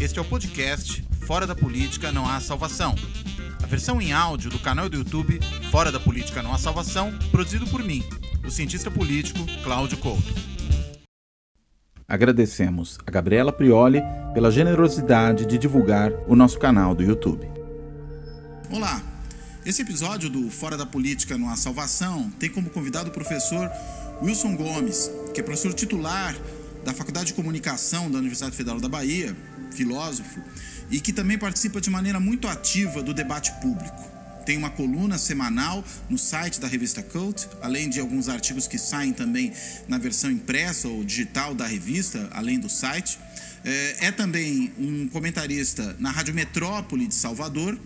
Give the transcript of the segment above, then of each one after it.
Este é o podcast Fora da Política Não Há Salvação. A versão em áudio do canal do YouTube Fora da Política Não Há Salvação, produzido por mim, o cientista político Cláudio Couto. Agradecemos a Gabriela Prioli pela generosidade de divulgar o nosso canal do YouTube. Olá! Esse episódio do Fora da Política Não Há Salvação tem como convidado o professor Wilson Gomes, que é professor titular da Faculdade de Comunicação da Universidade Federal da Bahia, filósofo, e que também participa de maneira muito ativa do debate público. Tem uma coluna semanal no site da revista Cult, além de alguns artigos que saem também na versão impressa ou digital da revista, além do site. É também um comentarista na Rádio Metrópole de Salvador,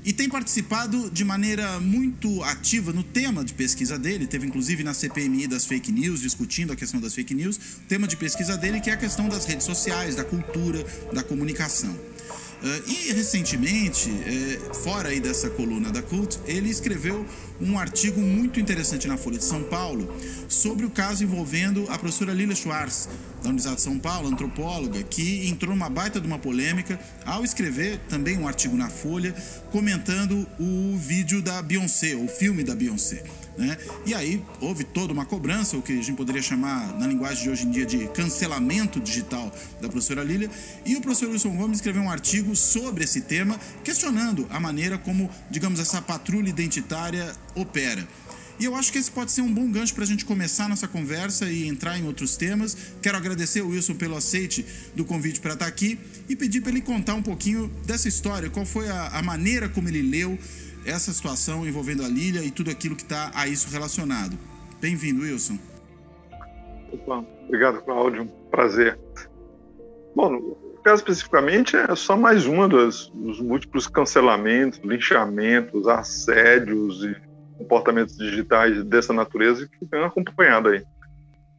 e tem participado de maneira muito ativa no tema de pesquisa dele. Teve inclusive na CPMI das fake news, discutindo a questão das fake news, o tema de pesquisa dele que é a questão das redes sociais, da cultura, da comunicação. E recentemente, fora aí dessa coluna da Cult, ele escreveu um artigo muito interessante na Folha de São Paulo sobre o caso envolvendo a professora Lilia Schwartz, da Universidade de São Paulo, antropóloga, que entrou numa baita de uma polêmica ao escrever também um artigo na Folha comentando o vídeo da Beyoncé, o filme da Beyoncé, né? E aí houve toda uma cobrança, o que a gente poderia chamar na linguagem de hoje em dia de cancelamento digital da professora Lilia, e o professor Wilson Gomes escreveu um artigo sobre esse tema, questionando a maneira como, digamos, essa patrulha identitária opera. E eu acho que esse pode ser um bom gancho para a gente começar a nossa conversa e entrar em outros temas. Quero agradecer ao Wilson pelo aceite do convite para estar aqui e pedir para ele contar um pouquinho dessa história, qual foi a maneira como ele leu essa situação envolvendo a Lilia e tudo aquilo que está a isso relacionado. Bem-vindo, Wilson. Opa, obrigado, Cláudio. Prazer. Bom, no caso especificamente é só mais uma dos múltiplos cancelamentos, linchamentos, assédios e comportamentos digitais dessa natureza que tenho acompanhado aí.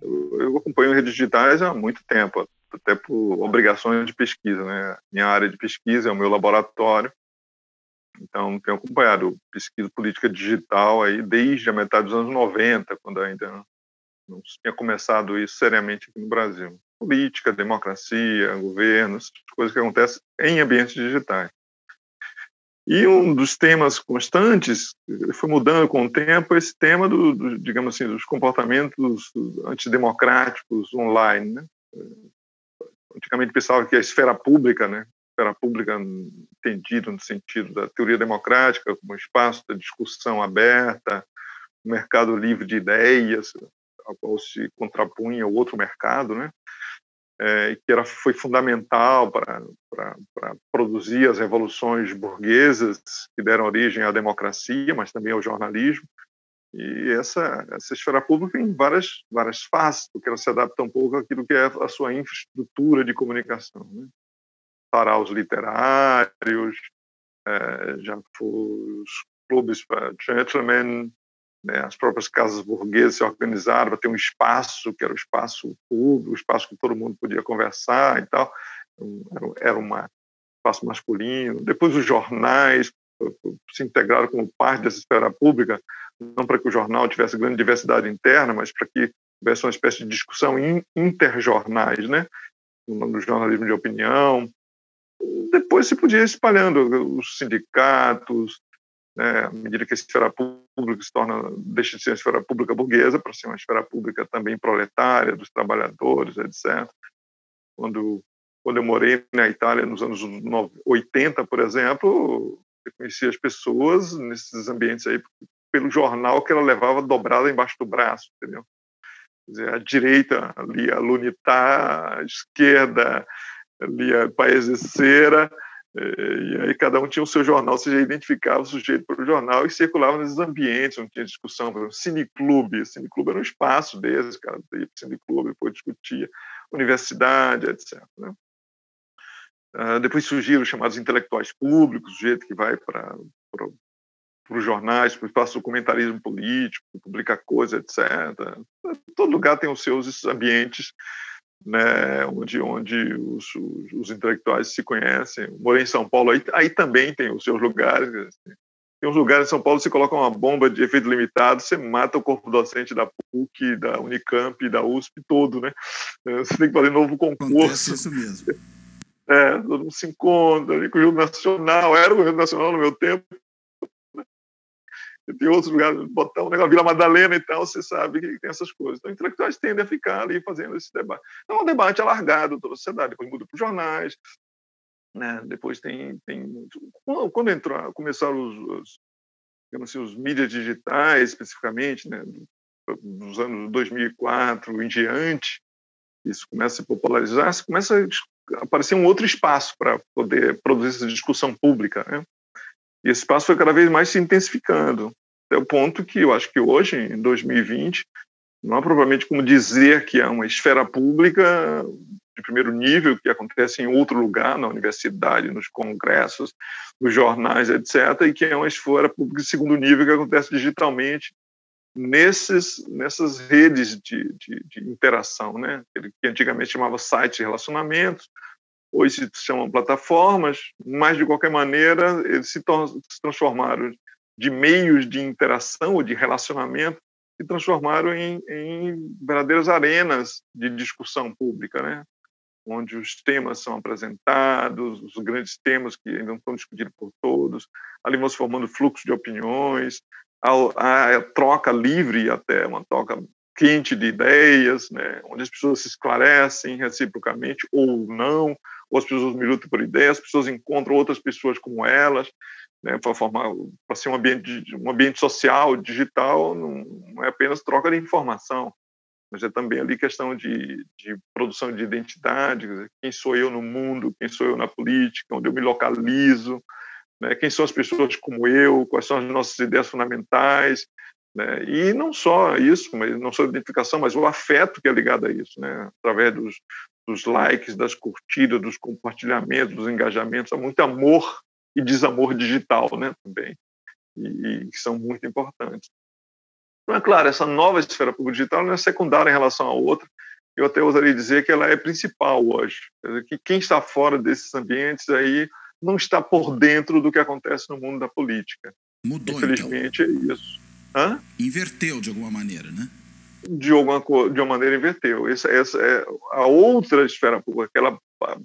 Eu acompanho redes digitais há muito tempo, até por obrigações de pesquisa, né? Minha área de pesquisa é o meu laboratório, então tenho acompanhado pesquisa política digital aí desde a metade dos anos 90, quando ainda não tinha começado isso seriamente aqui no Brasil. Política, democracia, governo, essas coisas que acontecem em ambientes digitais. E um dos temas constantes, foi mudando com o tempo, esse tema digamos assim, dos comportamentos antidemocráticos online, né? Antigamente pensava que a esfera pública, né? Esfera pública entendido no sentido da teoria democrática, como um espaço de discussão aberta, um mercado livre de ideias, ao qual se contrapunha o outro mercado, né? Que foi fundamental para produzir as revoluções burguesas que deram origem à democracia, mas também ao jornalismo. E essa esfera pública tem várias faces, porque ela se adapta um pouco àquilo que é a sua infraestrutura de comunicação, né? Saraus literários, já os clubes para gentlemen, né, as próprias casas burguesas se organizaram para ter um espaço que era o espaço público, o espaço que todo mundo podia conversar e tal. Era um espaço masculino. Depois os jornais se integraram como parte dessa esfera pública, não para que o jornal tivesse grande diversidade interna, mas para que houvesse uma espécie de discussão interjornais, né, no jornalismo de opinião. Depois se podia ir espalhando os sindicatos, né, à medida que a esfera pública deixa de ser uma esfera pública burguesa para ser uma esfera pública também proletária, dos trabalhadores, etc. Quando eu morei na Itália nos anos 80, por exemplo, eu conhecia as pessoas nesses ambientes aí pelo jornal que ela levava dobrada embaixo do braço, entendeu? Quer dizer, a direita lia L'Unità, a esquerda lia Paese Sera, e aí cada um tinha o seu jornal, você já identificava o sujeito pelo jornal e circulava nesses ambientes, não tinha discussão. Por exemplo, cineclube era um espaço desses, cara, ia para o cineclube, depois discutia, universidade, etc. Né? Depois surgiram os chamados intelectuais públicos, o sujeito que vai para os jornais, para o espaço do comentarismo político, publica coisa, etc. Todo lugar tem os seus ambientes, né, onde os intelectuais se conhecem. Morei em São Paulo, aí também tem os seus lugares. Assim. Tem uns lugares em São Paulo, você coloca uma bomba de efeito limitado, você mata o corpo docente da PUC, da Unicamp, da USP todo, né? Você tem que fazer novo concurso. Acontece isso mesmo. todo mundo se encontra ali com o Conjunto Nacional, era o Conjunto Nacional no meu tempo, né? Tem outros lugares, botar um negócio, Vila Madalena e tal, você sabe que tem essas coisas. Então, intelectuais tendem a ficar ali fazendo esse debate. Então, é um debate alargado toda a sociedade, depois muda para os jornais, né? Depois quando começaram digamos assim, os mídias digitais, especificamente, né, dos anos 2004 em diante, isso começa a se popularizar, começa a aparecer um outro espaço para poder produzir essa discussão pública, né? E esse espaço foi cada vez mais se intensificando, até o ponto que eu acho que hoje, em 2020, não há propriamente como dizer que é uma esfera pública de primeiro nível, que acontece em outro lugar, na universidade, nos congressos, nos jornais, etc., e que é uma esfera pública de segundo nível que acontece digitalmente nessas redes de interação, né? Que antigamente chamava sites de relacionamentos, hoje se chamam plataformas, mas, de qualquer maneira, eles se transformaram de meios de interação ou de relacionamento, se transformaram em verdadeiras arenas de discussão pública, né? Onde os temas são apresentados, os grandes temas que ainda não estão discutidos por todos, ali vão se formando fluxos de opiniões, a troca livre, até uma troca quente de ideias, né? Onde as pessoas se esclarecem reciprocamente ou não, ou as pessoas militam por ideias, as pessoas encontram outras pessoas como elas, né? Para ser um ambiente social, digital, não é apenas troca de informação, mas é também ali questão de produção de identidade, quer dizer, quem sou eu no mundo, quem sou eu na política, onde eu me localizo, né? Quem são as pessoas como eu, quais são as nossas ideias fundamentais, né? E não só isso, mas não só a identificação, mas o afeto que é ligado a isso, né? Através dos likes, das curtidas, dos compartilhamentos, dos engajamentos, há muito amor e desamor digital, né? Também, e que são muito importantes. Então, é claro, essa nova esfera pública digital não é secundária em relação à outra. Eu até ousaria dizer que ela é principal hoje. Quer dizer, que quem está fora desses ambientes aí não está por dentro do que acontece no mundo da política. Mudou, infelizmente, então. É isso. Hã? Inverteu de alguma maneira, né? De uma maneira inverteu. Essa é a outra esfera pública, que ela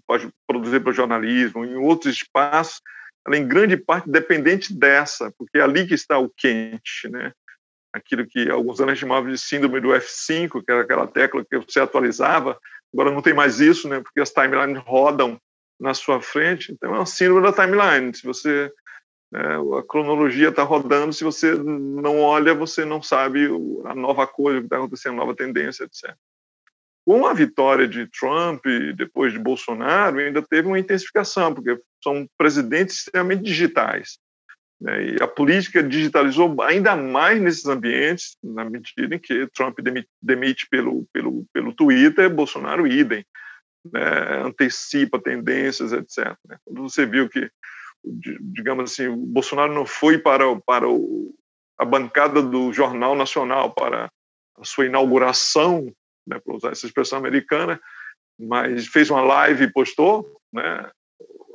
pode produzir para o jornalismo, em outros espaços, ela é em grande parte dependente dessa, porque é ali que está o quente, né? Aquilo que alguns anos chamavam de síndrome do F5, que era aquela tecla que você atualizava, agora não tem mais isso, né? Porque as timelines rodam na sua frente, então é uma síndrome da timeline. Se você a cronologia está rodando, se você não olha, você não sabe a nova coisa que está acontecendo, a nova tendência, etc. Com a vitória de Trump e depois de Bolsonaro, ainda teve uma intensificação, porque são presidentes extremamente digitais, né? E a política digitalizou ainda mais nesses ambientes, na medida em que Trump demite pelo Twitter, Bolsonaro idem, né? Antecipa tendências, etc. Né? Quando você viu que, digamos assim, o Bolsonaro não foi para a bancada do Jornal Nacional para a sua inauguração, né, para usar essa expressão americana, mas fez uma live e postou, né,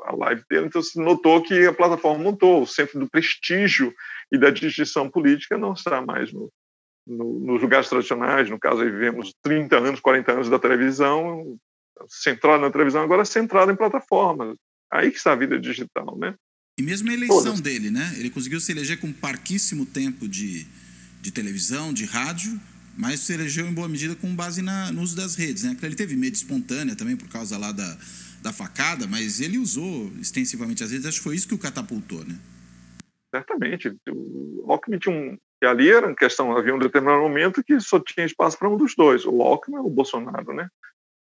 a live dele, então se notou que a plataforma mudou, o centro do prestígio e da distinção política não está mais nos lugares tradicionais, no caso aí vivemos 30 anos, 40 anos da televisão, centrado na televisão, agora centrado em plataformas, aí que está a vida digital, né? E mesmo a eleição dele, né? Ele conseguiu se eleger com pouquíssimo tempo de televisão, de rádio, mas se elegeu em boa medida com base no uso das redes, né? Ele teve mídia espontânea também por causa lá da facada, mas ele usou extensivamente as redes, acho que foi isso que o catapultou, né? Certamente. O Alckmin tinha que ali era uma questão, havia um determinado momento que só tinha espaço para um dos dois, o Alckmin ou o Bolsonaro, né?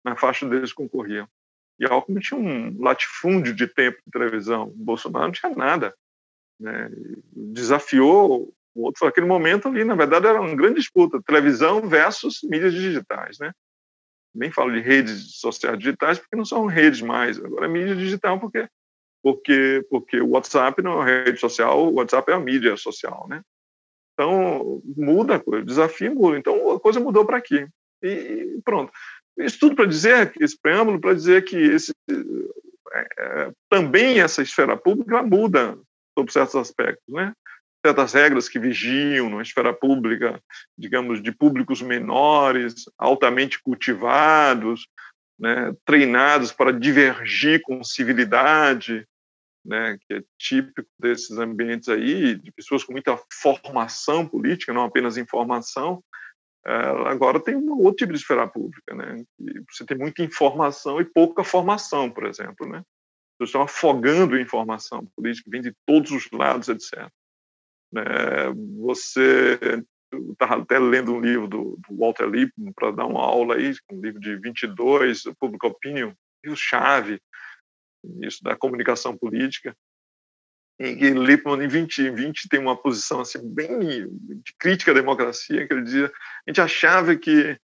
Na faixa deles concorriam. E Alckmin tinha um latifúndio de tempo de televisão, o Bolsonaro não tinha nada, né? Desafiou o outro. Naquele momento ali, na verdade, era uma grande disputa, televisão versus mídias digitais, né? Nem falo de redes sociais digitais, porque não são redes mais, agora é mídia digital, porque o WhatsApp não é uma rede social, o WhatsApp é a mídia social, né? Então, muda a coisa, o desafio muda. Então, a coisa mudou para aqui. E pronto. Isso tudo para dizer, esse preâmbulo, para dizer que também essa esfera pública muda sob certos aspectos, né? Certas regras que vigiam na esfera pública, digamos, de públicos menores, altamente cultivados, né, treinados para divergir com civilidade, né, que é típico desses ambientes aí, de pessoas com muita formação política, não apenas informação. Agora tem um outro tipo de esfera pública, né? Você tem muita informação e pouca formação, por exemplo, né? Vocês estão afogando a informação política, vem de todos os lados, etc. Né? Você estava até lendo um livro do Walter Lippmann para dar uma aula aí, um livro de 22, Public Opinion, chave isso da comunicação política, em que Lippmann, em 2020, tem uma posição assim, bem de crítica à democracia, que ele dizia, a gente achava que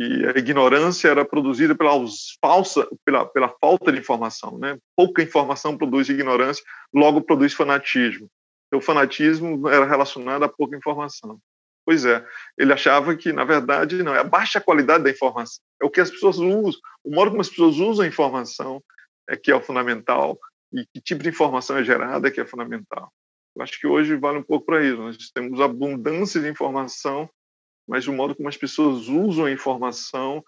a ignorância era produzida pela falta de informação, né? Pouca informação produz ignorância, logo produz fanatismo. Então, o fanatismo era relacionado a pouca informação. Pois é, ele achava que, na verdade, não, é a baixa qualidade da informação. É o que as pessoas usam, o modo como as pessoas usam a informação é que é o fundamental, e que tipo de informação é gerada é que é fundamental. Eu acho que hoje vale um pouco para isso. Nós temos abundância de informação, mas o modo como as pessoas usam a informação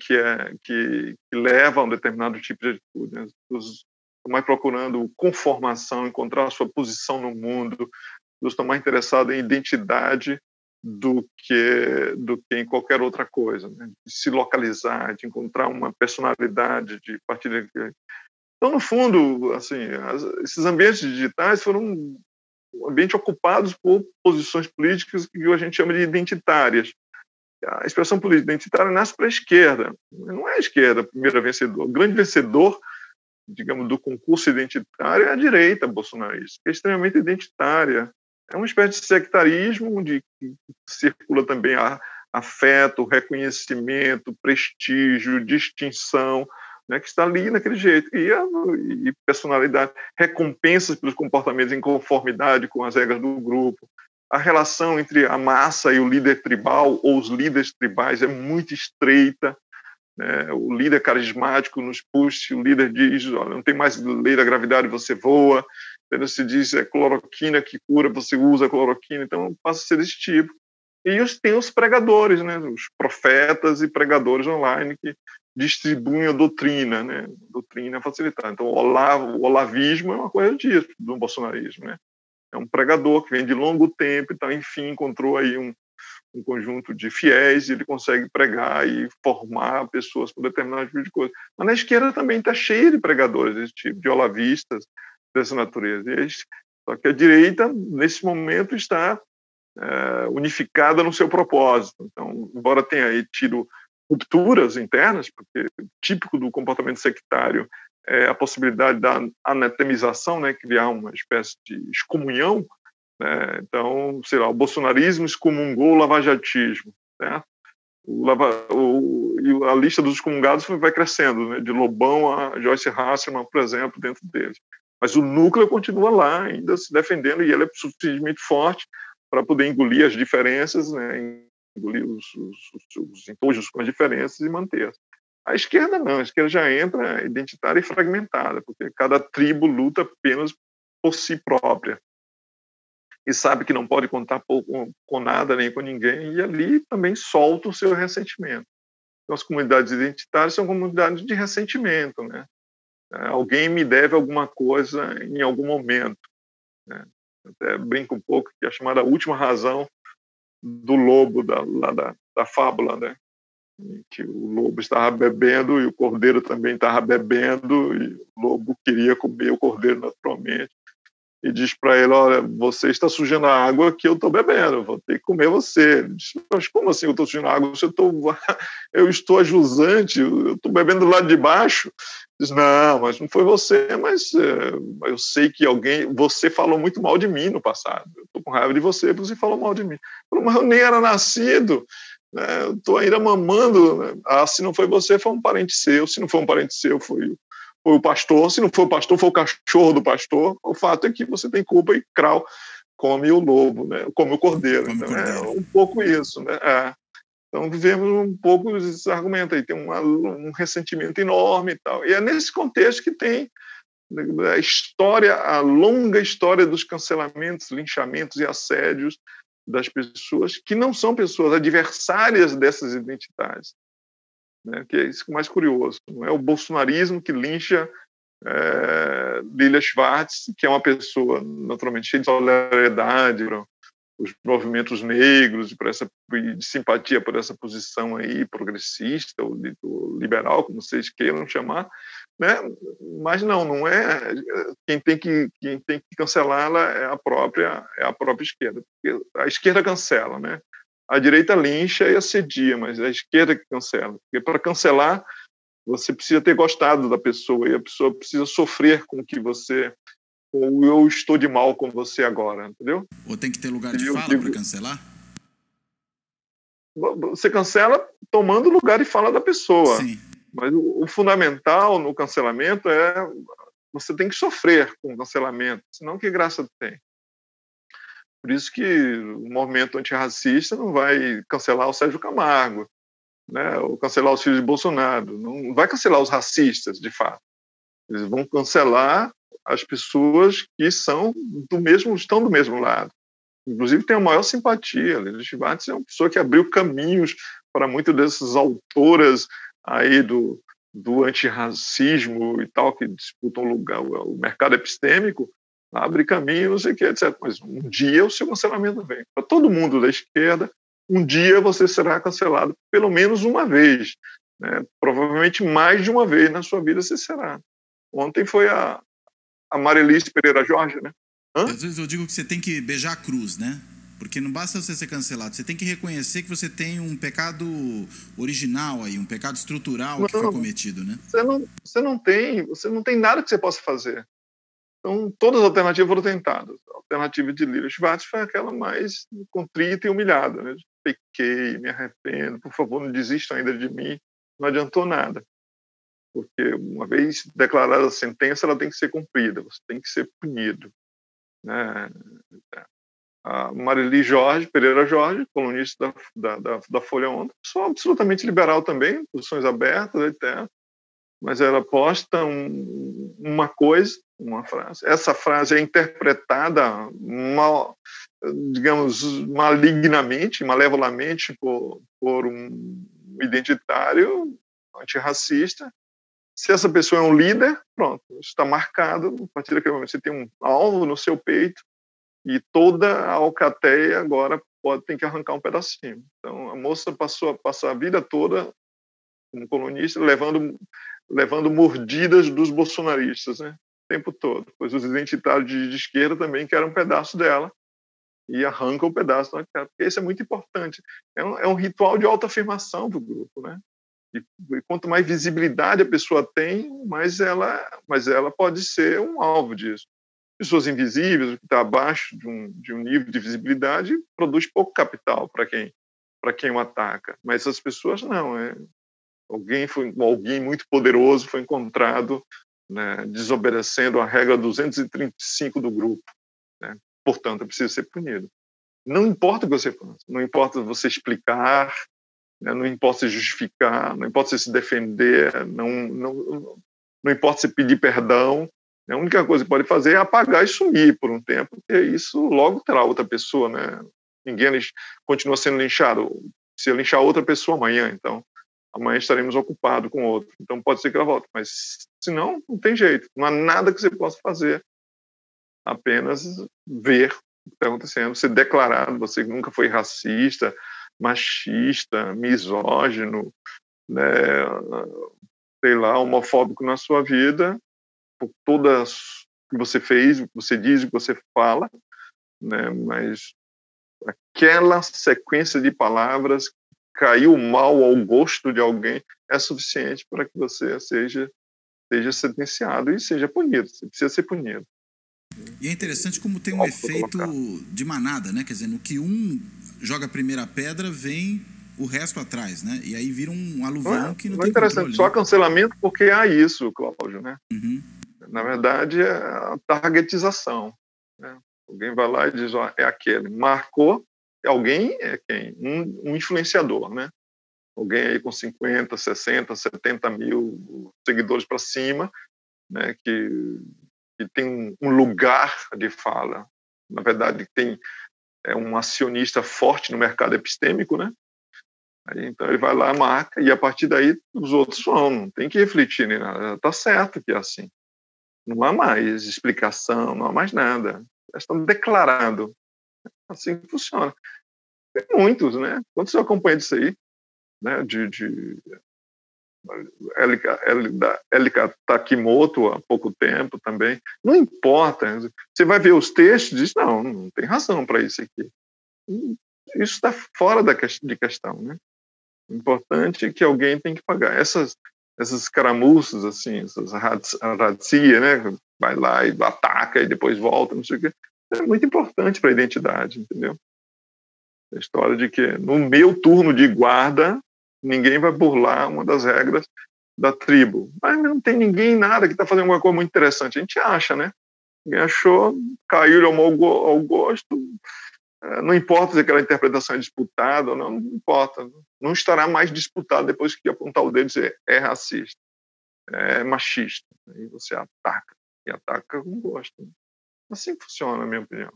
que leva a um determinado tipo de atitude. Né? As pessoas estão mais procurando conformação, encontrar a sua posição no mundo, as pessoas estão mais interessadas em identidade do que em qualquer outra coisa, né? De se localizar, de encontrar uma personalidade, de partir daquilo. Então, no fundo, assim, esses ambientes digitais foram ambientes ocupados por posições políticas que a gente chama de identitárias. A expressão política identitária nasce para a esquerda. Não é a esquerda a primeira vencedora. O grande vencedor, digamos, do concurso identitário é a direita bolsonarista, que é extremamente identitária. É uma espécie de sectarismo onde circula também afeto, reconhecimento, prestígio, distinção, né, que está ali naquele jeito, e personalidade, recompensas pelos comportamentos em conformidade com as regras do grupo. A relação entre a massa e o líder tribal, ou os líderes tribais, é muito estreita. Né? O líder carismático nos puxa, o líder diz, olha, não tem mais lei da gravidade, você voa. Então, se diz, é cloroquina que cura, você usa cloroquina. Então, passa a ser desse tipo. E tem os pregadores, né? Os profetas e pregadores online que distribuem a doutrina, né? Doutrina facilitada. Então, o olavismo é uma coisa disso, do bolsonarismo, né? É um pregador que vem de longo tempo, então, enfim, encontrou aí um conjunto de fiéis e ele consegue pregar e formar pessoas com determinado tipo de coisa. Mas na esquerda também está cheio de pregadores desse tipo, de olavistas dessa natureza. Só que a direita, nesse momento, está unificada no seu propósito. Então, embora tenha aí tido rupturas internas, porque típico do comportamento sectário é a possibilidade da anatemização, né, criar uma espécie de excomunhão, né? Então, sei lá, o bolsonarismo excomungou o lavajatismo, certo? E a lista dos excomungados vai crescendo, né? De Lobão a Joyce Hasselmann, por exemplo, dentro deles. Mas o núcleo continua lá, ainda se defendendo, e ele é suficientemente forte para poder engolir as diferenças, né? Engolir os entojos com as diferenças e manter. A esquerda não, a esquerda já entra identitária e fragmentada, porque cada tribo luta apenas por si própria. E sabe que não pode contar com nada nem com ninguém, e ali também solta o seu ressentimento. Então, as comunidades identitárias são comunidades de ressentimento, né? Alguém me deve alguma coisa em algum momento, né? Até brinco um pouco que é a chamada última razão do lobo da fábula, né? Em que o lobo estava bebendo e o cordeiro também estava bebendo, e o lobo queria comer o cordeiro naturalmente. E diz para ele, olha, você está sujando a água que eu estou bebendo, eu vou ter que comer você. Ele diz, mas como assim eu estou sujando a água? Eu estou a jusante, eu estou bebendo do lado de baixo. Diz, não, mas não foi você, mas eu sei que você falou muito mal de mim no passado, eu estou com raiva de você, porque você falou mal de mim. Mas eu nem era nascido, né? Eu estou ainda mamando, né? Ah, se não foi você, foi um parente seu, se não foi um parente seu, foi o pastor, se não for o pastor, foi o cachorro do pastor. O fato é que você tem culpa e crau come o lobo, né? Come o cordeiro. Então, é um pouco isso, né? Então, vivemos um pouco esse argumento aí, tem um ressentimento enorme e tal. E é nesse contexto que tem a longa história dos cancelamentos, linchamentos e assédios das pessoas que não são pessoas adversárias dessas identidades. né? Que é isso que é mais curioso. Não é o bolsonarismo que lincha Lilia Schwartz, que é uma pessoa naturalmente cheia de solidariedade para os movimentos negros, de simpatia por essa posição aí progressista ou liberal, como vocês queiram chamar, né? Mas não é quem tem que cancelá-la é a própria esquerda, porque a esquerda cancela, né? A direita lincha e assedia, mas é a esquerda que cancela, porque para cancelar você precisa ter gostado da pessoa e a pessoa precisa sofrer com que você, com o eu estou de mal com você agora, entendeu? Ou tem que ter lugar de fala para cancelar? Você cancela tomando lugar de fala da pessoa. Sim. Mas o fundamental no cancelamento é você tem que sofrer com o cancelamento, senão que graça tem? Por isso que o movimento antirracista não vai cancelar o Sérgio Camargo, né, ou cancelar os filhos de Bolsonaro. Não vai cancelar os racistas, de fato. Eles vão cancelar as pessoas que estão do mesmo lado. Inclusive, tem a maior simpatia. Lilia Schwartz é uma pessoa que abriu caminhos para muitas dessas autoras aí do antirracismo e tal, que disputam o mercado epistêmico, abre caminho, não sei o que, etc. Mas um dia o seu cancelamento vem. Para todo mundo da esquerda, um dia você será cancelado pelo menos uma vez. Né? Provavelmente mais de uma vez na sua vida você será. Ontem foi a Marielice Pereira Jorge, né? Às vezes eu digo que você tem que beijar a cruz, né? Porque não basta você ser cancelado, você tem que reconhecer que você tem um pecado original aí, um pecado estrutural que foi cometido, né? Você não tem nada que você possa fazer. Então, todas as alternativas foram tentadas. A alternativa de Lilia Schwartz foi aquela mais contrita e humilhada, né? Pequei, me arrependo, por favor, não desistam ainda de mim. Não adiantou nada. Porque uma vez declarada a sentença, ela tem que ser cumprida, você tem que ser punido. Né? A Marieli Pereira Jorge, colunista da Folha ontem, pessoa absolutamente liberal também, posições abertas, etc. Mas ela posta uma coisa, uma frase. Essa frase é interpretada digamos, malignamente, malevolamente por um identitário antirracista. Se essa pessoa é um líder, pronto, está marcado. A partir daquele momento você tem um alvo no seu peito e toda a alcateia agora tem que arrancar um pedacinho. Então a moça passou a vida toda como colunista levando mordidas dos bolsonaristas, né? O tempo todo. Pois os identitários de esquerda também querem um pedaço dela e arrancam um pedaço da cara, porque isso é muito importante. É um ritual de autoafirmação do grupo, né? E quanto mais visibilidade a pessoa tem, mais ela pode ser um alvo disso. Pessoas invisíveis, que está abaixo de um nível de visibilidade, produz pouco capital para quem o ataca. Mas essas pessoas não. Alguém muito poderoso foi encontrado, né, desobedecendo a regra 235 do grupo. Né? Portanto, é preciso ser punido. Não importa o que você faça, não importa você explicar, né, não importa você justificar, não importa você se defender, não importa você pedir perdão. A única coisa que pode fazer é apagar e sumir por um tempo, porque isso logo terá outra pessoa. Né? Ninguém continua sendo linchado. Se eu linchar outra pessoa amanhã, então amanhã estaremos ocupados com outro. Então pode ser que ela volte. Mas se não, não tem jeito. Não há nada que você possa fazer. Apenas ver o que está acontecendo. Ser declarado, você nunca foi racista, machista, misógino, né, sei lá, homofóbico na sua vida, por todas que você fez, o que você diz, o que você fala, né, mas aquela sequência de palavras caiu mal ao gosto de alguém é suficiente para que você seja sentenciado e seja punido. Você precisa ser punido. E é interessante como tem um efeito de manada, né? Quer dizer, no que um joga a primeira pedra, vem o resto atrás, né? E aí vira um aluvião que não tem controle. Só cancelamento porque há isso, Cláudio, né? Uhum. Na verdade, é a targetização. Né? Alguém vai lá e diz, ó, é aquele. Marcou. Alguém é quem? Um influenciador, né? Alguém aí com 50, 60, 70 mil seguidores para cima, né? Que tem um lugar de fala. Na verdade, tem um acionista forte no mercado epistêmico, né? Aí, então ele vai lá, marca, e a partir daí os outros vão, não tem que refletir nem nada. Está certo que é assim. Não há mais explicação, não há mais nada. Eles estão declarando. Assim que funciona. Tem muitos, né? Quantos eu acompanho disso aí? Né? De Elika Takimoto há pouco tempo também. Não importa. Você vai ver os textos e diz, não tem razão para isso aqui. Isso está fora de questão, né? O importante é que alguém tem que pagar. Essas escaramuças, assim, essas razzia, né? Vai lá e ataca e depois volta, não sei o quê. É muito importante para a identidade, entendeu? A história de que no meu turno de guarda, ninguém vai burlar uma das regras da tribo. Mas não tem ninguém, nada, que está fazendo alguma coisa muito interessante. A gente acha, né? Ninguém achou, caiu ao gosto. Não importa se aquela interpretação é disputada ou não importa. Não estará mais disputado depois que apontar o dedo e dizer é racista, é machista. Aí você ataca. E ataca com gosto. Assim funciona, na minha opinião.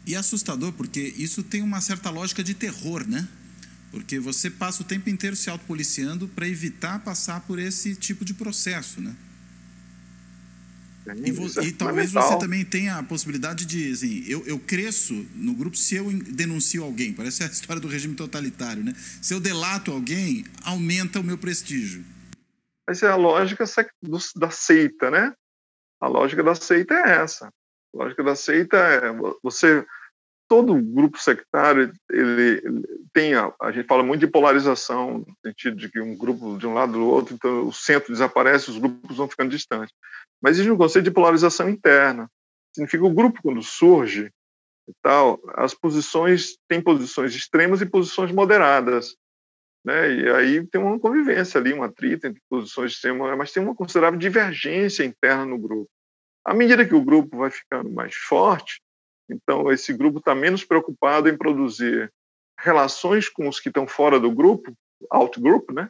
E é assustador, porque isso tem uma certa lógica de terror, né? Porque você passa o tempo inteiro se autopoliciando para evitar passar por esse tipo de processo, né? E talvez você também tenha a possibilidade de, assim, eu cresço no grupo se eu denuncio alguém. Parece a história do regime totalitário, né? Se eu delato alguém, aumenta o meu prestígio. Essa é a lógica da seita, né? A lógica da seita é essa. A lógica da seita é todo grupo sectário, ele tem, a gente fala muito de polarização, no sentido de que um grupo de um lado do outro, então o centro desaparece, os grupos vão ficando distantes. Mas existe um conceito de polarização interna. Significa que o grupo, quando surge e tal, tem posições extremas e posições moderadas, né? E aí tem uma convivência ali, um atrito entre posições extremas, mas tem uma considerável divergência interna no grupo. À medida que o grupo vai ficando mais forte, então esse grupo está menos preocupado em produzir relações com os que estão fora do grupo, outgroup, né?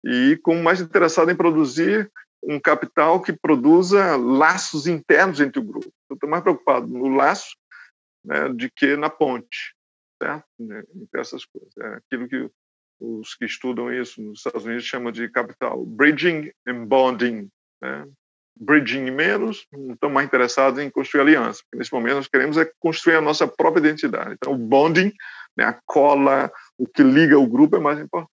E mais interessado em produzir um capital que produza laços internos entre o grupo. Eu estou mais preocupado no laço, né, de que na ponte, certo? Entre essas coisas. É aquilo que os que estudam isso nos Estados Unidos chamam de capital bridging and bonding, né? Bridging menos, não estão mais interessados em construir aliança. Porque nesse momento nós queremos construir a nossa própria identidade. Então o bonding, né, a cola, o que liga o grupo é mais importante.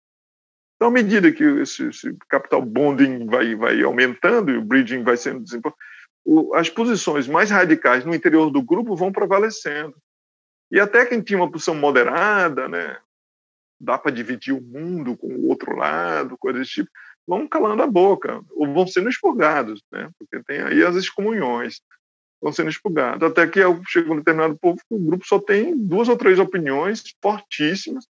Então, à medida que esse capital bonding vai aumentando e o bridging vai sendo desenvolvido, as posições mais radicais no interior do grupo vão prevalecendo. E até quem tinha uma posição moderada, né, dá para dividir o mundo com o outro lado, coisas desse tipo, vão calando a boca, ou vão sendo expurgados, né, porque tem aí as excomunhões, vão sendo expurgados. Até que chega um determinado povo que o grupo só tem 2 ou 3 opiniões fortíssimas,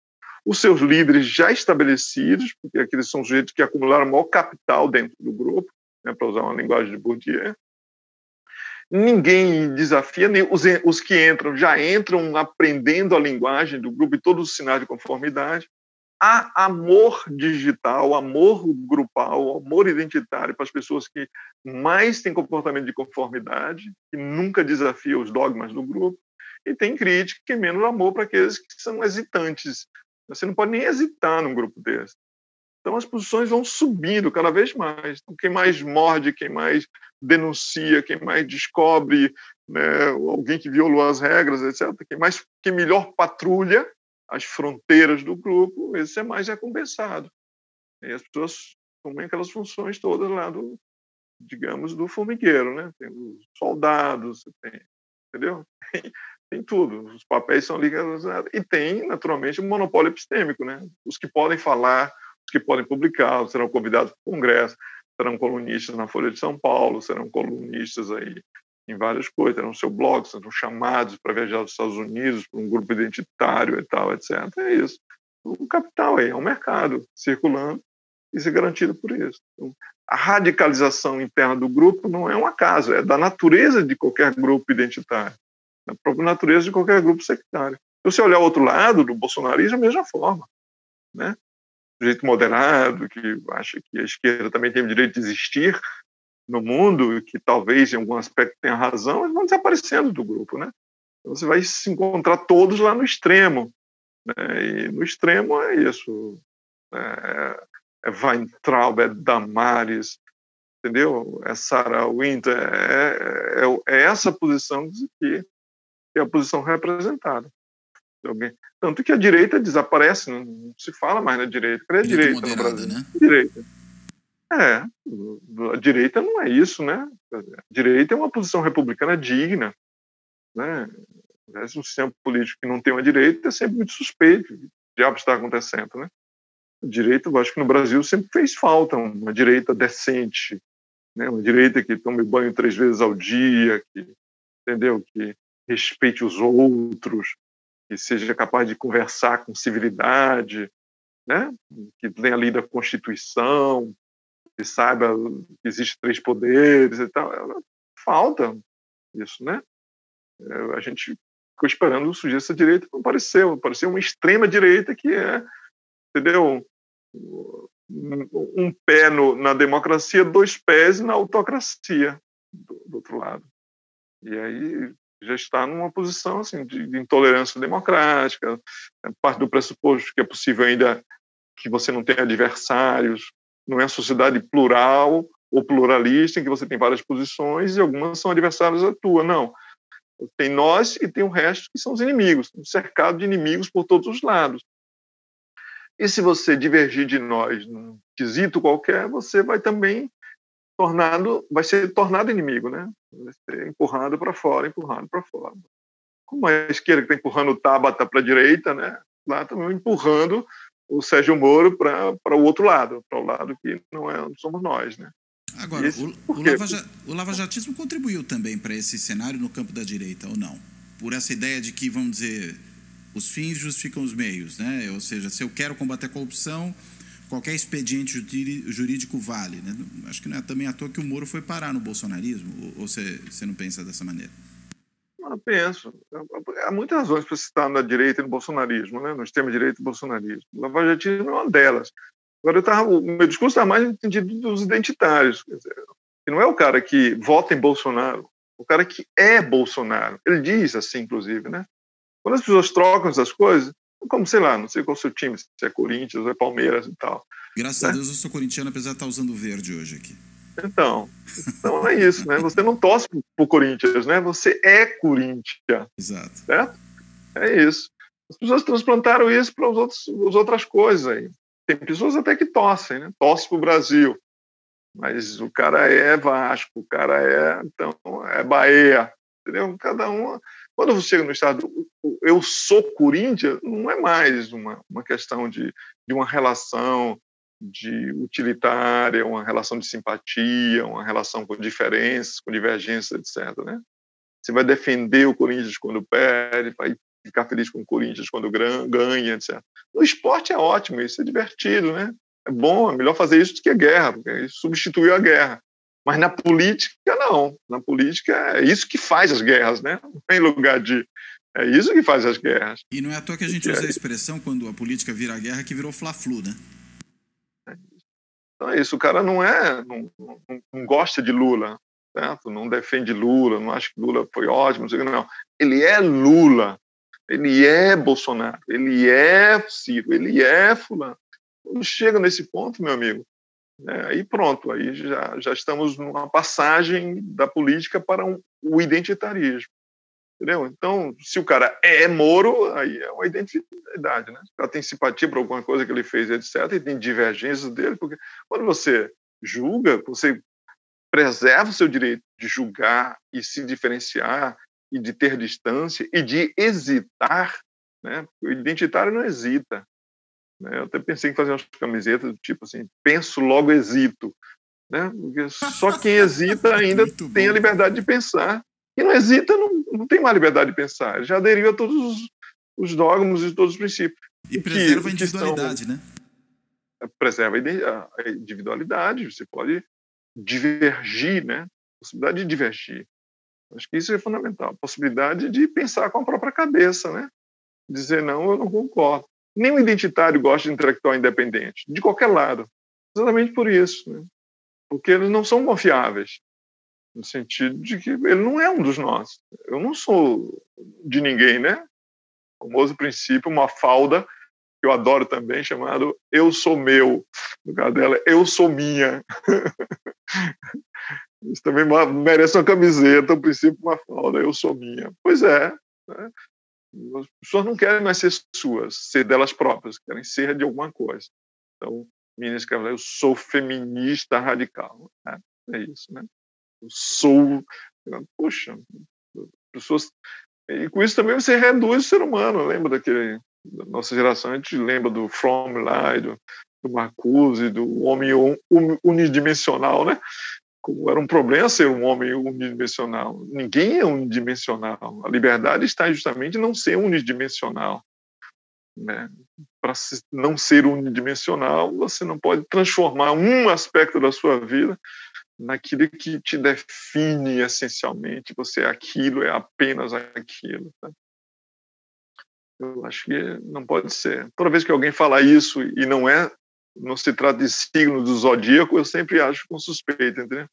os seus líderes já estabelecidos, porque aqueles são sujeitos que acumularam maior capital dentro do grupo, né, para usar uma linguagem de Bourdieu. Ninguém desafia, nem os que entram já entram aprendendo a linguagem do grupo e todos os sinais de conformidade. Há amor digital, amor grupal, amor identitário para as pessoas que mais têm comportamento de conformidade, que nunca desafia os dogmas do grupo, e tem crítica e menos amor para aqueles que são hesitantes. Você não pode nem hesitar num grupo desse. Então, as posições vão subindo cada vez mais. Então, quem mais morde, quem mais denuncia, quem mais descobre, né, alguém que violou as regras, etc., quem melhor patrulha as fronteiras do grupo, esse é mais recompensado. E as pessoas tomam aquelas funções todas lá digamos, do formigueiro, né? Tem os soldados, entendeu? Tem tudo, os papéis são ligados e tem, naturalmente, um monopólio epistêmico, né? Os que podem falar, os que podem publicar, serão convidados para o Congresso, serão colunistas na Folha de São Paulo, serão colunistas aí em várias coisas, terão seu blog, serão chamados para viajar aos Estados Unidos por um grupo identitário e tal, etc. É isso. O capital aí é um mercado circulando e ser garantido por isso. Então, a radicalização interna do grupo não é um acaso, é da natureza de qualquer grupo identitário, da própria natureza de qualquer grupo sectário. Se você olhar o outro lado do bolsonarismo, é a mesma forma, né? O jeito moderado, que acha que a esquerda também tem o direito de existir no mundo, e que talvez em algum aspecto tenha razão, eles vão desaparecendo do grupo, né? Então você vai se encontrar todos lá no extremo, né? E no extremo é isso. é Weintraub, é Damares, entendeu? É Sarah Winter, é essa posição que é a posição representada. Tanto que a direita desaparece, não se fala mais na direita. Cadê a direita moderada, no Brasil? Né? Direita. A direita não é isso, né? A direita é uma posição republicana digna, né? Um sistema político que não tem uma direita é sempre muito suspeito. O que diabo está acontecendo, né? A direita, eu acho que no Brasil sempre fez falta uma direita decente, né? Uma direita que tome banho 3 vezes ao dia, entendeu? Que respeite os outros, que seja capaz de conversar com civilidade, né? Que tenha lido a Constituição, que saiba que existe 3 poderes e tal. Falta isso, né? A gente ficou esperando surgir essa direita, não apareceu. Apareceu uma extrema direita que entendeu? Um pé na democracia, 2 pés na autocracia do outro lado. E aí já está numa posição assim, de intolerância democrática, parte do pressuposto que é possível ainda que você não tenha adversários, não é uma sociedade plural ou pluralista em que você tem várias posições e algumas são adversárias à tua, não. Tem nós e tem o resto que são os inimigos, um cercado de inimigos por todos os lados. E se você divergir de nós num quesito qualquer, você vai também vai ser tornado inimigo, né? Vai ser empurrado para fora, empurrado para fora. Como a esquerda que está empurrando o Tabata para a direita, né? Lá também empurrando o Sérgio Moro para o outro lado, para o lado que não somos nós, né? Agora, o lavajatismo contribuiu também para esse cenário no campo da direita, ou não? Por essa ideia de que, vamos dizer, os fins justificam os meios, né? Ou seja, se eu quero combater a corrupção, qualquer expediente jurídico vale, né? Acho que não é também à toa que o Moro foi parar no bolsonarismo, ou você não pensa dessa maneira? Eu penso. Há muitas razões para se estar na direita e no bolsonarismo, né? No extrema-direita e bolsonarismo. O lavajatismo é uma delas. Agora, o meu discurso está mais no sentido dos identitários. Quer dizer, que não é o cara que vota em Bolsonaro, o cara que é Bolsonaro. Ele diz assim, inclusive, né? Quando as pessoas trocam essas coisas, como, sei lá, não sei qual é o seu time, se é Corinthians ou é Palmeiras e tal. Graças a Deus eu sou corintiano, apesar de estar usando verde hoje aqui. Então é isso, né? Você não torce pro Corinthians, né? Você é Corinthians. Exato. Certo? É isso. As pessoas transplantaram isso para as outras coisas aí. Tem pessoas até que torcem, né? Torcem pro Brasil. Mas o cara é Vasco, o cara então, é Bahia. Entendeu? Cada um... Quando você chega no estado, eu sou Corinthians, não é mais uma questão de uma relação de utilitária, uma relação de simpatia, uma relação com diferenças, com divergências, etc. Né? Você vai defender o Corinthians quando perde, vai ficar feliz com o Corinthians quando ganha, etc. No esporte é ótimo, isso é divertido, né? É bom, é melhor fazer isso do que a guerra, porque isso substituiu a guerra. Mas na política, não. Na política, é isso que faz as guerras, né? Não tem lugar de... É isso que faz as guerras. E não é à toa que a gente usa a expressão, quando a política vira a guerra, que virou Fla-Flu, né? Então é isso. O cara não gosta de Lula, certo? Não defende Lula, não acha que Lula foi ótimo, não. Ele é Lula, ele é Bolsonaro, ele é Ciro, ele é fulano. Quando chega nesse ponto, meu amigo, aí pronto, aí já estamos numa passagem da política para o identitarismo, entendeu? Então, se o cara é Moro, aí é uma identidade, né? O cara tem simpatia por alguma coisa que ele fez, etc., e tem divergências dele, porque quando você julga, você preserva o seu direito de julgar e se diferenciar e de ter distância e de hesitar, né? O identitário não hesita. Eu até pensei em fazer umas camisetas do tipo assim, penso, logo hesito. Né? Porque só quem hesita ainda tem a liberdade de pensar. Quem não hesita não tem mais liberdade de pensar. Ele já aderiu a todos os dogmas e todos os princípios. E preserva a individualidade, né? Preserva a individualidade. Você pode divergir, né? Possibilidade de divergir. Acho que isso é fundamental. A possibilidade de pensar com a própria cabeça, né? Dizer, não, eu não concordo. Nem o identitário gosta de intelectual independente, de qualquer lado. Exatamente por isso, né? Porque eles não são confiáveis, no sentido de que ele não é um dos nossos. Eu não sou de ninguém, né? O famoso princípio, uma falda que eu adoro também, chamado Eu Sou Meu. No caso dela, Eu Sou Minha. Isso também merece uma camiseta, o princípio, uma falda, Eu Sou Minha. Pois é, né? As pessoas não querem mais ser suas, ser delas próprias, querem ser de alguma coisa. Então, menina escreve, eu sou feminista radical. É isso, né? Eu sou... Poxa, pessoas... E com isso também você reduz o ser humano. Lembra daquele... Da nossa geração, a gente lembra do Fromm lá, do Marcuse, do homem unidimensional, né? Como era um problema ser um homem unidimensional. Ninguém é unidimensional. A liberdade está justamente em não ser unidimensional. Né? Para não ser unidimensional, você não pode transformar um aspecto da sua vida naquilo que te define essencialmente. Você é aquilo, é apenas aquilo. Tá? Eu acho que não pode ser. Toda vez que alguém fala isso e não se trata de signo do zodíaco, eu sempre acho com suspeita, entendeu?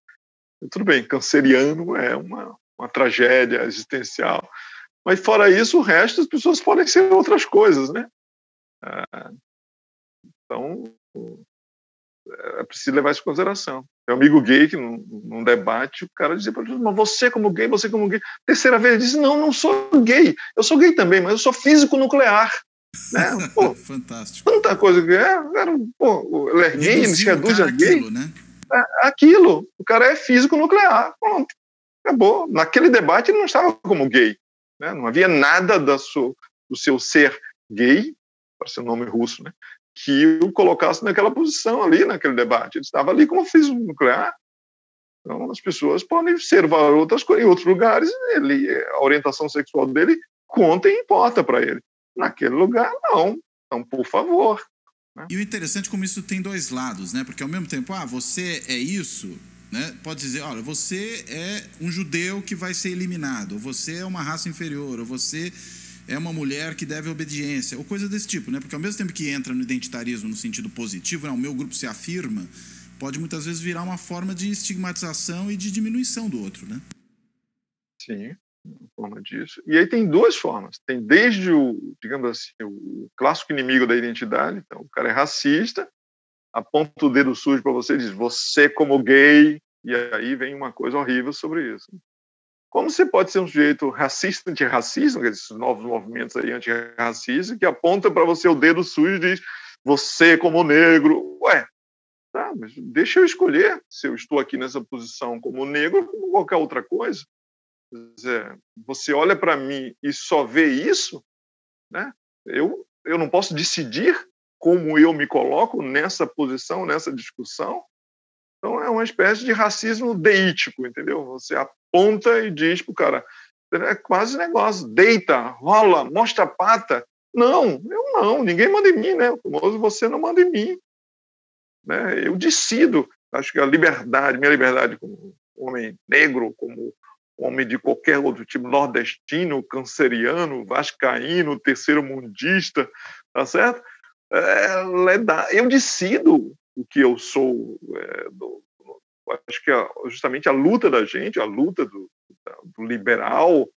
Tudo bem, canceriano é uma tragédia existencial, mas fora isso, o resto, as pessoas podem ser outras coisas, né? Então, é preciso levar isso em consideração. Meu amigo gay, que num debate, o cara dizia para ele, mas você como gay, terceira vez, ele disse, não sou gay, eu sou gay também, mas eu sou físico nuclear. Né? Pô, fantástico. Tanta coisa que ele é gay, ele se reduz a gay. Aquilo, né? Aquilo, o cara é físico nuclear, pronto, acabou. Naquele debate ele não estava como gay, né? Não havia nada do seu ser gay, para ser um nome russo, né? Que o colocasse naquela posição ali, naquele debate. Ele estava ali como físico nuclear. Então, as pessoas podem ser outras coisas em outros lugares, a orientação sexual dele conta e importa para ele. Naquele lugar, não. Então, por favor. Né? E o interessante é como isso tem dois lados, né? Porque ao mesmo tempo, você é isso, né? Pode dizer, olha, você é um judeu que vai ser eliminado, ou você é uma raça inferior, ou você é uma mulher que deve obediência, ou coisa desse tipo, né? Porque ao mesmo tempo que entra no identitarismo no sentido positivo, né? O meu grupo se afirma, pode muitas vezes virar uma forma de estigmatização e de diminuição do outro, né? Sim, uma forma disso. E aí tem duas formas. Tem desde digamos assim, o clássico inimigo da identidade, então o cara é racista, aponta o dedo sujo para você e diz, você como gay, e aí vem uma coisa horrível sobre isso. Como você pode ser um sujeito racista, antirracismo, esses novos movimentos aí antirracistas, que aponta para você o dedo sujo e diz, você como negro, tá, mas deixa eu escolher se eu estou aqui nessa posição como negro ou como qualquer outra coisa. Quer dizer, você olha para mim e só vê isso, né? Eu não posso decidir como eu me coloco nessa posição, nessa discussão. Então, é uma espécie de racismo deítico, entendeu? Você aponta e diz para o cara, é quase negócio, deita, rola, mostra a pata. Não, eu não, ninguém manda em mim, né? O famoso você não manda em mim. Né? Eu decido, acho que a liberdade, minha liberdade como homem negro, como homem de qualquer outro tipo, nordestino, canceriano, vascaíno, terceiro-mundista, tá certo? Eu decido o que eu sou. Acho que justamente a luta da gente, a luta do liberal,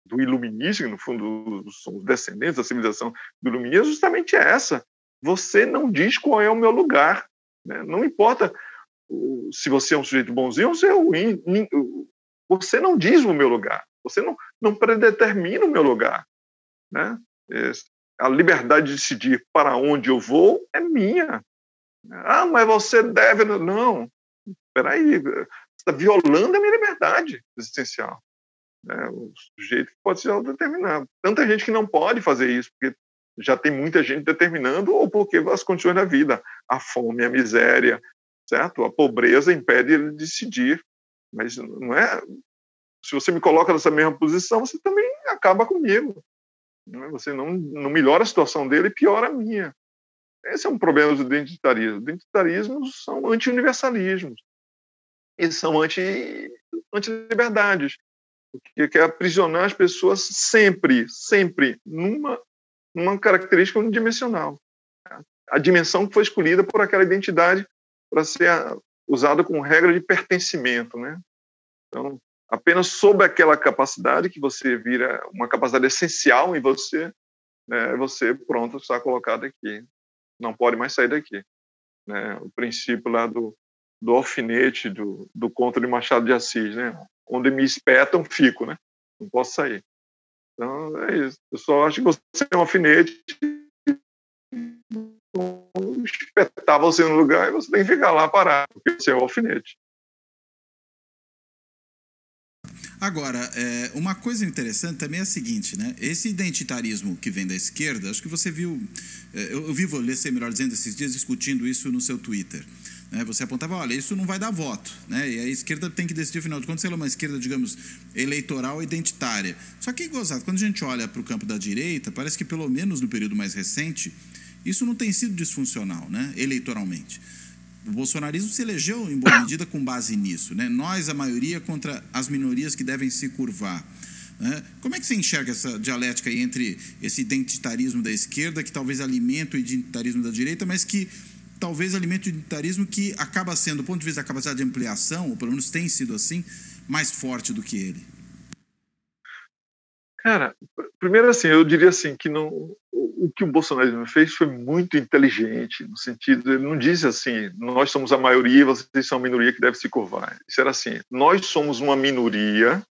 do iluminista, que no fundo são os descendentes da civilização do iluminismo, justamente é essa. Você não diz qual é o meu lugar. Né? Não importa se você é um sujeito bonzinho ou se é ruim. Você não diz o meu lugar. Você não predetermina o meu lugar. Né? A liberdade de decidir para onde eu vou é minha. Mas você deve... Não. Espera aí. Você está violando a minha liberdade existencial. O sujeito pode se autodeterminar. Tanta gente que não pode fazer isso, porque já tem muita gente determinando, ou porque as condições da vida, a fome, a miséria, certo? A pobreza impede ele de decidir. Mas não é... Se você me coloca nessa mesma posição, você também acaba comigo. Você não melhora a situação dele e piora a minha. Esse é um problema do identitarismo. Os identitarismos são anti-universalismos. Eles são anti-liberdades. Porque quer aprisionar as pessoas sempre numa característica unidimensional. A dimensão que foi escolhida por aquela identidade para ser usada como regra de pertencimento, né? Então, apenas sob aquela capacidade que você vira uma capacidade essencial em você, né, você pronto, está colocado aqui, não pode mais sair daqui, né? O princípio lá do alfinete, do conto de Machado de Assis, né? Onde me espetam, fico, né? Não posso sair. Então, é isso. Eu só acho que você é um alfinete, espetar você no lugar e você tem que ficar lá parado, porque você é o alfinete. Agora, uma coisa interessante também é a seguinte, né? Esse identitarismo que vem da esquerda, acho que você viu, eu vi você, melhor dizendo, esses dias discutindo isso no seu Twitter. Né? Você apontava, olha, isso não vai dar voto, né? E a esquerda tem que decidir, afinal de contas, se ela é uma esquerda, digamos, eleitoral identitária. Só que, gozado, quando a gente olha para o campo da direita, parece que pelo menos no período mais recente, isso não tem sido disfuncional, né? Eleitoralmente. O bolsonarismo se elegeu, em boa medida, com base nisso, né? Nós, a maioria, contra as minorias que devem se curvar. Né? Como é que você enxerga essa dialética aí entre esse identitarismo da esquerda, que talvez alimenta o identitarismo da direita, mas que talvez alimenta o identitarismo que acaba sendo, do ponto de vista da capacidade de ampliação, ou pelo menos tem sido assim, mais forte do que ele? Cara, primeiro assim, eu diria assim que não, o que o Bolsonaro fez foi muito inteligente, no sentido, ele não disse assim, nós somos a maioria, vocês são a minoria que deve se curvar. Isso era assim, nós somos uma minoria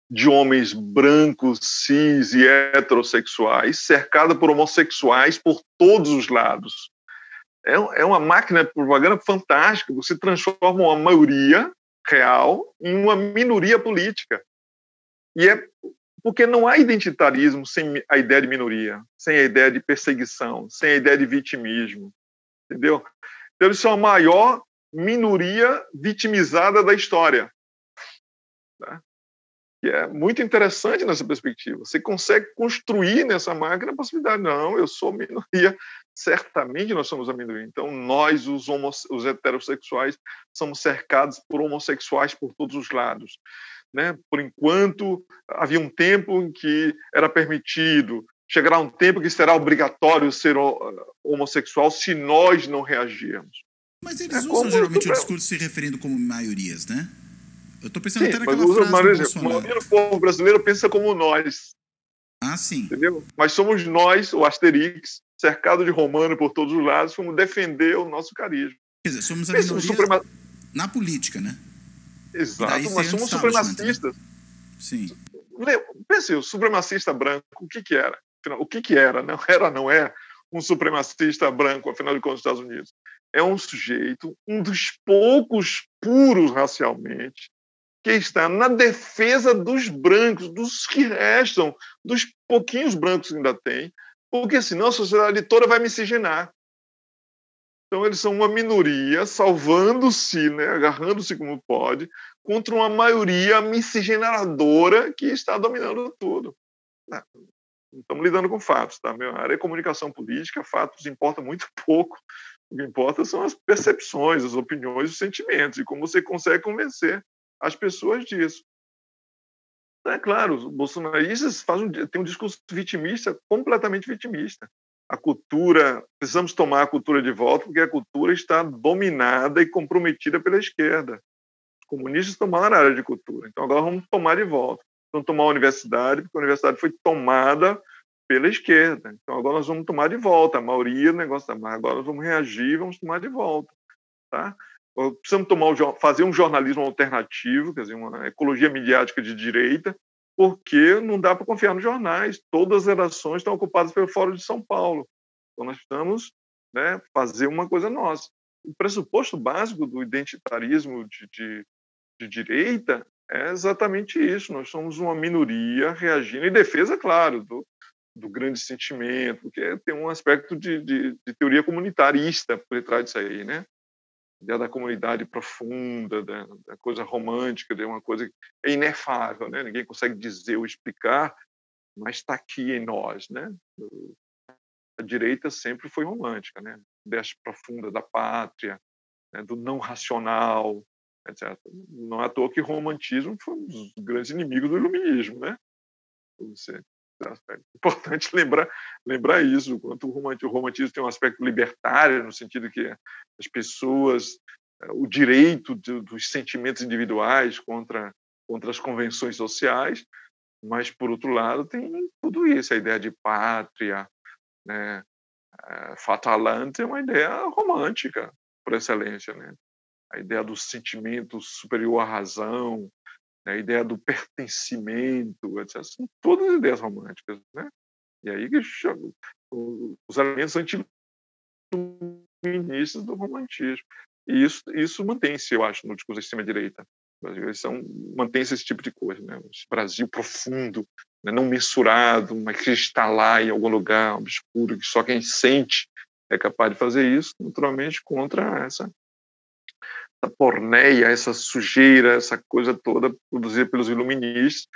de homens brancos, cis e heterossexuais, cercada por homossexuais por todos os lados. É uma máquina de propaganda fantástica, você transforma uma maioria real em uma minoria política. E é porque não há identitarismo sem a ideia de minoria, sem a ideia de perseguição, sem a ideia de vitimismo, entendeu? Então, eles são a maior minoria vitimizada da história. Tá? Que é muito interessante nessa perspectiva. Você consegue construir nessa máquina a possibilidade. Não, eu sou minoria. Certamente nós somos a minoria. Então, nós, os heterossexuais, somos cercados por homossexuais por todos os lados. Né? Por enquanto, havia um tempo em que era permitido, chegará um tempo que será obrigatório ser homossexual se nós não reagirmos. Mas eles usam geralmente o discurso se referindo como maiorias, né? Eu estou pensando sim, até naquela frase do Bolsonaro. A maioria do povo brasileiro pensa como nós. Ah, sim. Entendeu? Mas somos nós, o Asterix, cercado de romano por todos os lados, vamos defender o nosso carisma. Quer dizer, somos a minoria na política, né? Exato, mas somos supremacistas. Né? Sim. Pense, o supremacista branco, o que era? O que era? Não é um supremacista branco, afinal de contas, nos Estados Unidos. É um sujeito, um dos poucos puros racialmente, que está na defesa dos brancos, dos que restam, dos pouquinhos brancos que ainda tem, porque senão a sociedade toda vai miscigenar. Então, eles são uma minoria, salvando-se, né, agarrando-se como pode, contra uma maioria miscigenadora que está dominando tudo. Não estamos lidando com fatos, tá? Minha área é comunicação política, fatos importam muito pouco. O que importa são as percepções, as opiniões, os sentimentos, e como você consegue convencer as pessoas disso. Então, é claro, os bolsonaristas têm um discurso vitimista, completamente vitimista. A cultura, precisamos tomar a cultura de volta, porque a cultura está dominada e comprometida pela esquerda. Os comunistas tomaram a área de cultura, então agora vamos tomar de volta. Vamos tomar a universidade, porque a universidade foi tomada pela esquerda. Então agora nós vamos tomar de volta. A maioria do negócio está, mas agora nós vamos reagir, vamos tomar de volta. Tá? Precisamos fazer um jornalismo alternativo, quer dizer, uma ecologia midiática de direita, porque não dá para confiar nos jornais. Todas as redações estão ocupadas pelo Fórum de São Paulo. Então, nós precisamos, né, fazer uma coisa nossa. O pressuposto básico do identitarismo de direita é exatamente isso. Nós somos uma minoria reagindo em defesa, claro, do grande sentimento, porque tem um aspecto de teoria comunitarista por trás disso aí, né? Da comunidade profunda, da coisa romântica, de uma coisa que é inefável, né? Ninguém consegue dizer ou explicar, mas está aqui em nós, né? A direita sempre foi romântica, né? Dessa profunda da pátria, né? Do não racional, etc. Não é à toa que o romantismo foi um dos grandes inimigos do iluminismo, né? É importante lembrar isso, o quanto o romantismo tem um aspecto libertário, no sentido que as pessoas, o direito dos sentimentos individuais contra as convenções sociais, mas, por outro lado, tem tudo isso, a ideia de pátria, né? Fatalante é uma ideia romântica, por excelência, né? A ideia do sentimento superior à razão, né? A ideia do pertencimento, etc. São todas ideias românticas, né? E aí que os elementos anti-iluministas do romantismo. E isso mantém-se, eu acho, no discurso da extrema-direita. Mantém-se esse tipo de coisa, né? Esse Brasil profundo, né? Não mensurado, mas que está lá em algum lugar obscuro, que só quem sente é capaz de fazer isso, naturalmente contra essa porneia, essa sujeira, essa coisa toda produzida pelos iluministas,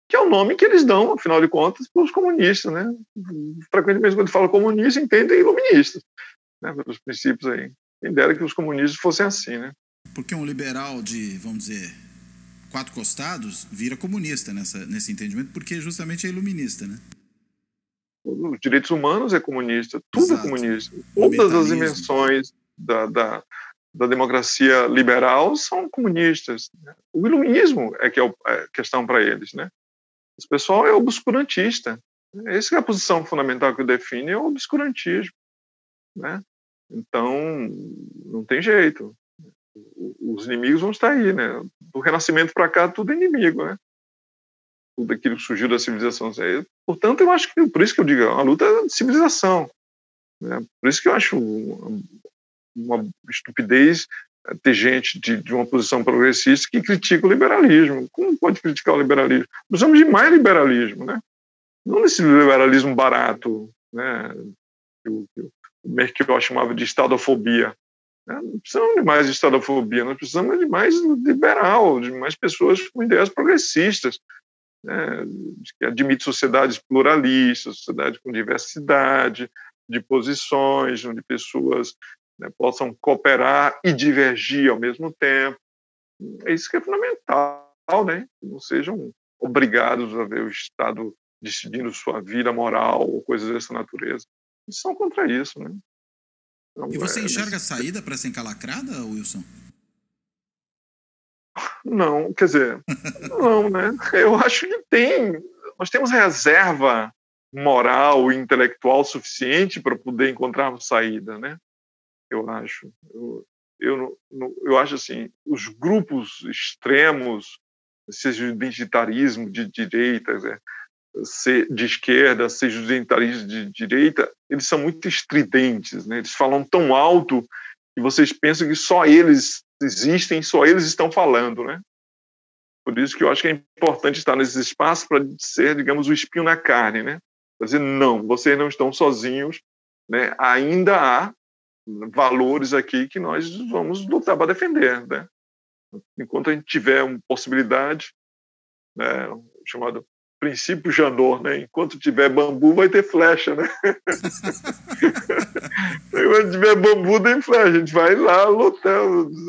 que é o nome que eles dão, afinal de contas, para os comunistas, né? Frequentemente, quando fala comunista, entendem iluministas, né? Pelos princípios aí. Quem dera que os comunistas fossem assim, né? Porque um liberal de, vamos dizer, 4 costados vira comunista nesse entendimento, porque justamente é iluminista, né? Os direitos humanos é comunista, tudo Exato. é comunista. Todas as dimensões da democracia liberal são comunistas. O iluminismo é que é a questão para eles, né? Esse pessoal é obscurantista. Essa é a posição fundamental que o define, é o obscurantismo, né? Então, não tem jeito. Os inimigos vão estar aí, né? Do Renascimento para cá, tudo é inimigo, né? Tudo aquilo que surgiu da civilização. Portanto, eu acho que, por isso que eu digo, é uma luta de civilização, né? Por isso que eu acho uma estupidez ter gente de uma posição progressista que critica o liberalismo. Como pode criticar o liberalismo? Precisamos de mais liberalismo, né? Não desse liberalismo barato, né? Que o Merkel chamava de estadofobia. Não precisamos de mais estadofobia, nós precisamos de mais liberal, de mais pessoas com ideias progressistas, né? Que admite sociedades pluralistas, sociedade com diversidade de posições, onde pessoas, né, possam cooperar e divergir ao mesmo tempo. É isso que é fundamental, né? Não sejam obrigados a ver o Estado decidindo sua vida moral ou coisas dessa natureza. Eles são contra isso, né? Então, e você enxerga saída para essa encalacrada, Wilson? Não, quer dizer, não, né? Eu acho que tem. Nós temos reserva moral e intelectual suficiente para poder encontrarmos saída, né? Eu acho. Eu acho assim, os grupos extremos, seja o identitarismo de direita, de esquerda, seja o identitarismo de direita, eles são muito estridentes, né? Eles falam tão alto que vocês pensam que só eles existem, só eles estão falando, né? Por isso que eu acho que é importante estar nesses espaços para ser, digamos, o espinho na carne, né? Para dizer, não, vocês não estão sozinhos, né? Ainda há valores aqui que nós vamos lutar para defender, né? Enquanto a gente tiver uma possibilidade, né, chamado princípio Janot, né? Enquanto tiver bambu, vai ter flecha, né? Enquanto tiver bambu, tem flecha. A gente vai lá lutar,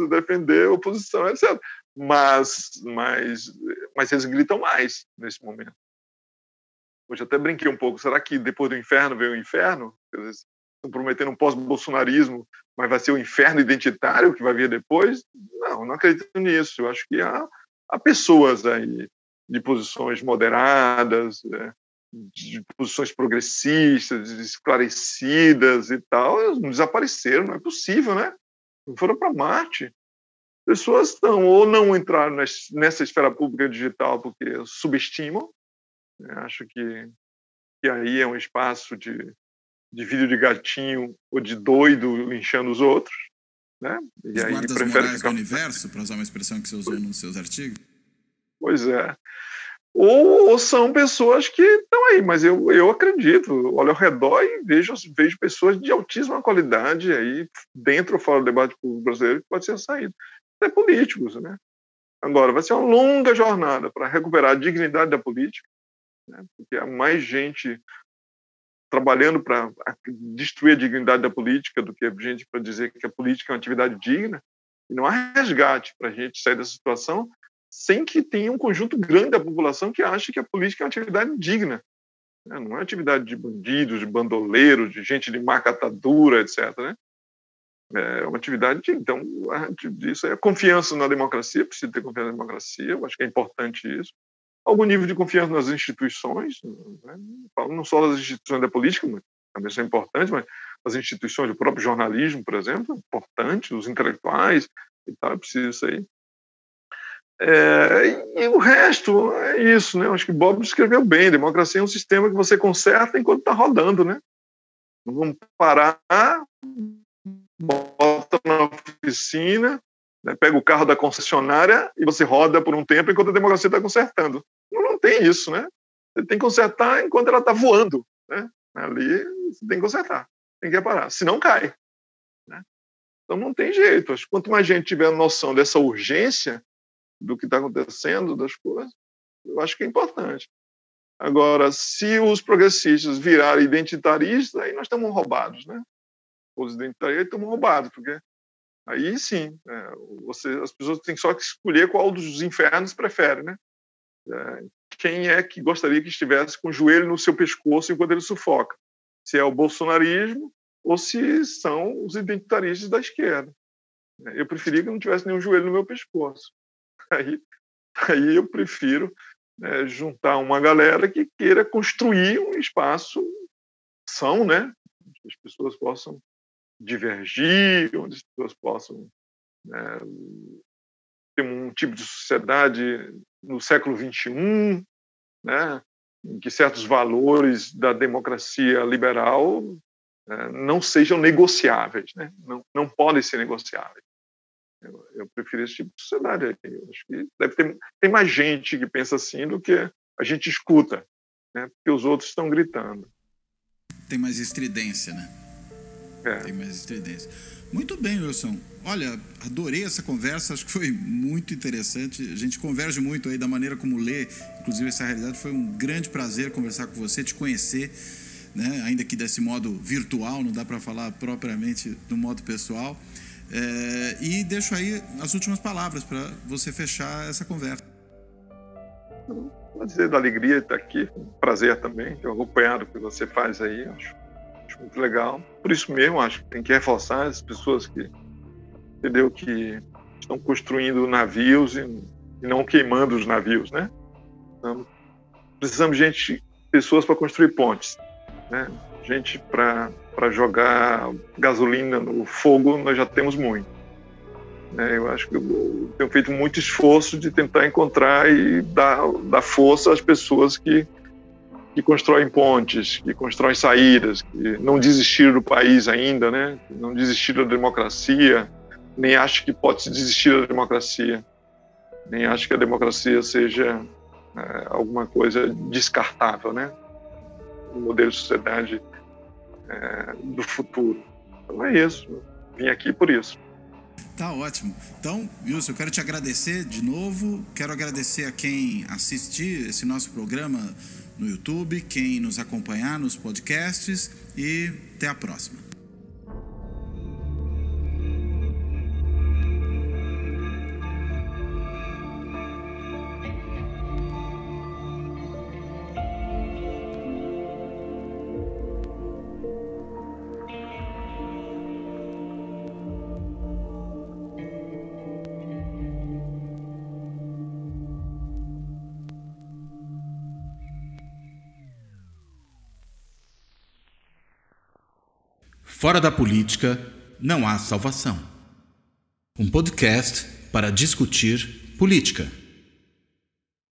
defender a oposição, etc. Mas eles gritam mais nesse momento. Hoje até brinquei um pouco. Será que depois do inferno vem o inferno? Estão prometendo um pós-bolsonarismo, mas vai ser o inferno identitário que vai vir depois? Não acredito nisso. Eu acho que há pessoas aí de posições moderadas, de posições progressistas, esclarecidas e tal, eles não desapareceram, não é possível, né? Não foram para Marte. Pessoas ou não entraram nessa esfera pública digital porque subestimam, né? Acho que aí é um espaço de vídeo de gatinho ou de doido inchando os outros, né? E os aí guardas prefere morais ficar... do universo, para usar uma expressão que você usou nos seus artigos? Pois é. Ou são pessoas que estão aí, mas eu acredito, olho ao redor e vejo pessoas de altíssima qualidade aí, dentro ou fora do debate público brasileiro, que pode ser saído. Até políticos, né? Agora, vai ser uma longa jornada para recuperar a dignidade da política, né? Porque há mais gente trabalhando para destruir a dignidade da política do que gente para dizer que a política é uma atividade digna, e não há resgate para a gente sair dessa situação sem que tenha um conjunto grande da população que ache que a política é uma atividade digna. Não é atividade de bandidos, de bandoleiros, de gente de má catadura, etc. Né? É uma atividade digna. Então, isso é confiança na democracia, precisa ter confiança na democracia, eu acho que é importante isso. Algum nível de confiança nas instituições, né? Não só nas instituições da política, mas também são importantes, mas as instituições, o próprio jornalismo, por exemplo, é importante, os intelectuais e tal, é preciso isso aí. E o resto é isso, né? Eu acho que Bob escreveu bem. Democracia é um sistema que você conserta enquanto está rodando, né? Não vamos parar, bota na oficina, né? Pega o carro da concessionária e você roda por um tempo enquanto a democracia está consertando. Não tem isso, né? Você tem que consertar enquanto ela está voando, né? Ali você tem que consertar, tem que reparar, senão cai, né? Então não tem jeito. Acho que quanto mais gente tiver noção dessa urgência do que está acontecendo, das coisas, eu acho que é importante. Agora, se os progressistas virarem identitaristas, aí nós estamos roubados, né? Os identitaristas estamos roubados, porque aí sim, as pessoas têm só que escolher qual dos infernos prefere, né? Quem é que gostaria que estivesse com o joelho no seu pescoço enquanto ele sufoca? Se é o bolsonarismo ou se são os identitaristas da esquerda. Eu preferia que não tivesse nenhum joelho no meu pescoço. Aí eu prefiro juntar uma galera que queira construir um espaço são, né? Onde as pessoas possam divergir, onde as pessoas possam ter um tipo de sociedade no século XXI, né? Em que certos valores da democracia liberal não sejam negociáveis, né? Não podem ser negociáveis. Eu prefiro esse tipo de sociedade aí. Eu acho que deve ter mais gente que pensa assim do que a gente escuta, né? Porque os outros estão gritando. Tem mais estridência, né? Tem mais estridência. Muito bem, Wilson. Olha, adorei essa conversa, acho que foi muito interessante. A gente converge muito aí da maneira como lê, inclusive essa realidade. Foi um grande prazer conversar com você, te conhecer, né? Ainda que desse modo virtual, não dá para falar propriamente do modo pessoal. E deixo aí as últimas palavras para você fechar essa conversa. Vou dizer da alegria de estar aqui, um prazer também, ter acompanhado o que você faz aí, acho muito legal. Por isso mesmo, acho que tem que reforçar as pessoas que estão construindo navios e não queimando os navios, né? Então, precisamos de pessoas para construir pontes, né? Gente para jogar gasolina no fogo, nós já temos muito. Eu acho que eu tenho feito muito esforço de tentar encontrar e dar força às pessoas que constroem pontes, que constroem saídas, que não desistiram do país ainda, né? Que não desistiram da democracia, nem acham que pode se desistir da democracia, nem acham que a democracia seja alguma coisa descartável, né? Um modelo de sociedade do futuro. Então é isso. Vim aqui por isso. Tá ótimo. Então, Wilson, eu quero te agradecer de novo. Quero agradecer a quem assistir esse nosso programa no YouTube, quem nos acompanhar nos podcasts e até a próxima. Fora da política, não há salvação. Um podcast para discutir política.